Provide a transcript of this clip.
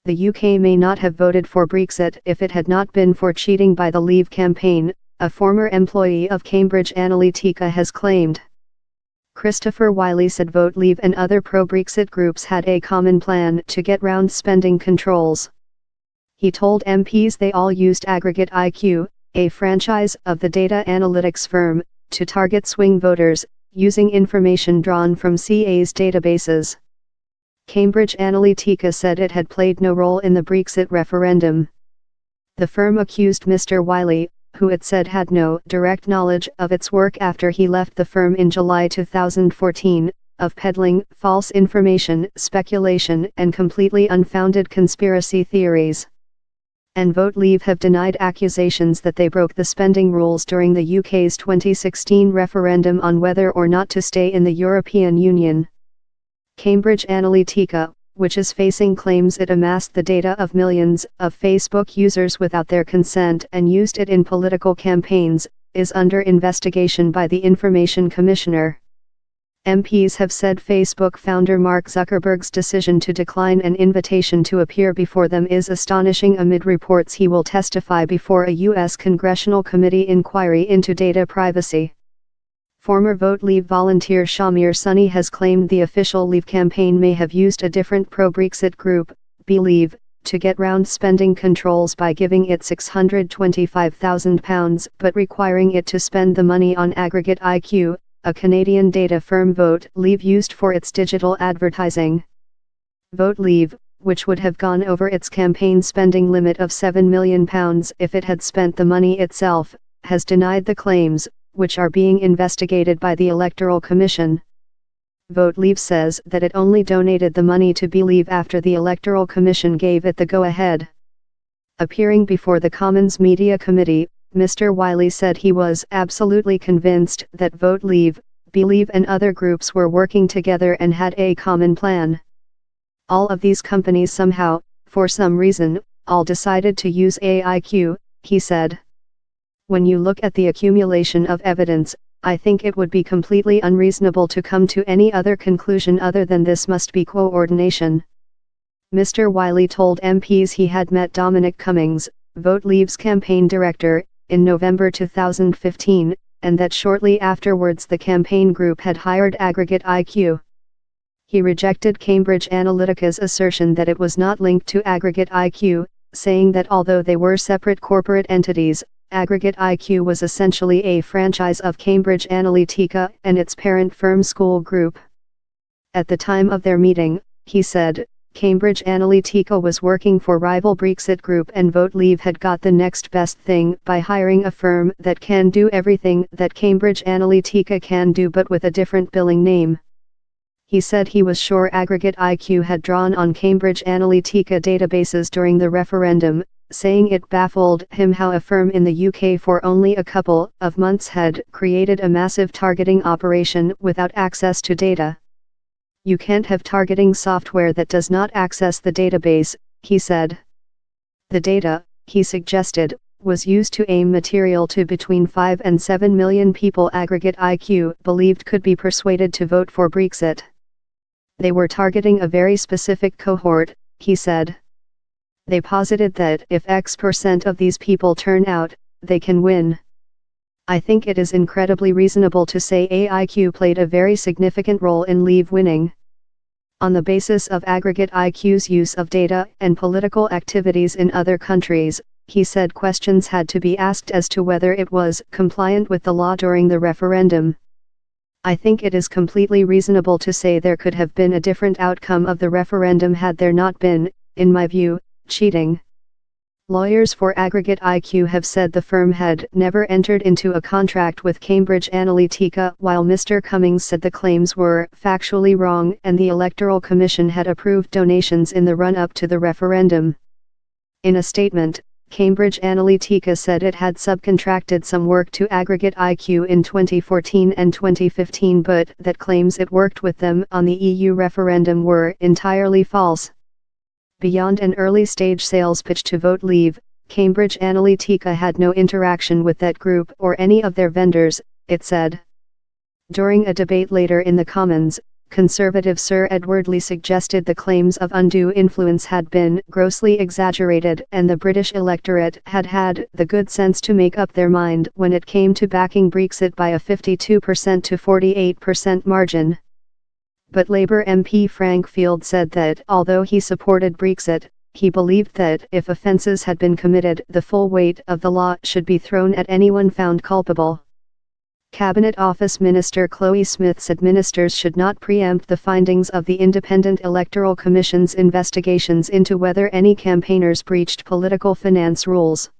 The UK may not have voted for Brexit if it had not been for cheating by the Leave campaign, a former employee of Cambridge Analytica has claimed. Christopher Wylie said Vote Leave and other pro-Brexit groups had a common plan to get round spending controls. He told MPs they all used Aggregate IQ, a franchise of the data analytics firm, to target swing voters, using information drawn from CA's databases. Cambridge Analytica said it had played no role in the Brexit referendum. The firm accused Mr. Wylie, who it said had no direct knowledge of its work after he left the firm in July 2014, of peddling false information, speculation, and completely unfounded conspiracy theories. And Vote Leave have denied accusations that they broke the spending rules during the UK's 2016 referendum on whether or not to stay in the European Union. Cambridge Analytica, which is facing claims it amassed the data of millions of Facebook users without their consent and used it in political campaigns, is under investigation by the Information Commissioner. MPs have said Facebook founder Mark Zuckerberg's decision to decline an invitation to appear before them is astonishing amid reports he will testify before a U.S. congressional committee inquiry into data privacy. Former Vote Leave volunteer Shamir Sunny has claimed the official Leave campaign may have used a different pro-Brexit group, Believe, to get round spending controls by giving it £625,000 but requiring it to spend the money on Aggregate IQ, a Canadian data firm Vote Leave used for its digital advertising. Vote Leave, which would have gone over its campaign spending limit of £7 million if it had spent the money itself, has denied the claims, which are being investigated by the Electoral Commission. Vote Leave says that it only donated the money to Believe after the Electoral Commission gave it the go-ahead. Appearing before the Commons Media Committee, Mr. Wylie said he was absolutely convinced that Vote Leave, Believe and other groups were working together and had a common plan. All of these companies somehow, for some reason, all decided to use AIQ, he said. When you look at the accumulation of evidence, I think it would be completely unreasonable to come to any other conclusion other than this must be coordination. Mr. Wylie told MPs he had met Dominic Cummings, Vote Leave's campaign director, in November 2015, and that shortly afterwards the campaign group had hired Aggregate IQ. He rejected Cambridge Analytica's assertion that it was not linked to Aggregate IQ, saying that although they were separate corporate entities, Aggregate IQ was essentially a franchise of Cambridge Analytica and its parent firm School Group. At the time of their meeting, he said, Cambridge Analytica was working for rival Brexit Group and Vote Leave had got the next best thing by hiring a firm that can do everything that Cambridge Analytica can do but with a different billing name. He said he was sure Aggregate IQ had drawn on Cambridge Analytica databases during the referendum, saying it baffled him how a firm in the UK for only a couple of months had created a massive targeting operation without access to data. You can't have targeting software that does not access the database, he said. The data, he suggested, was used to aim material to between 5 and 7 million people Aggregate IQ believed could be persuaded to vote for Brexit. They were targeting a very specific cohort, he said. They posited that if X% of these people turn out, they can win. I think it is incredibly reasonable to say AIQ played a very significant role in Leave winning. On the basis of Aggregate IQ's use of data and political activities in other countries, he said questions had to be asked as to whether it was compliant with the law during the referendum. I think it is completely reasonable to say there could have been a different outcome of the referendum had there not been, in my view, cheating. Lawyers for Aggregate IQ have said the firm had never entered into a contract with Cambridge Analytica, while Mr. Cummings said the claims were factually wrong and the Electoral Commission had approved donations in the run-up to the referendum. In a statement, Cambridge Analytica said it had subcontracted some work to Aggregate IQ in 2014 and 2015 but that claims it worked with them on the EU referendum were entirely false. Beyond an early-stage sales pitch to Vote Leave, Cambridge Analytica had no interaction with that group or any of their vendors, it said. During a debate later in the Commons, Conservative Sir Edward Lee suggested the claims of undue influence had been grossly exaggerated and the British electorate had had the good sense to make up their mind when it came to backing Brexit by a 52% to 48% margin. But Labour MP Frank Field said that although he supported Brexit, he believed that if offences had been committed, the full weight of the law should be thrown at anyone found culpable. Cabinet Office Minister Chloe Smith said ministers should not preempt the findings of the Independent Electoral Commission's investigations into whether any campaigners breached political finance rules.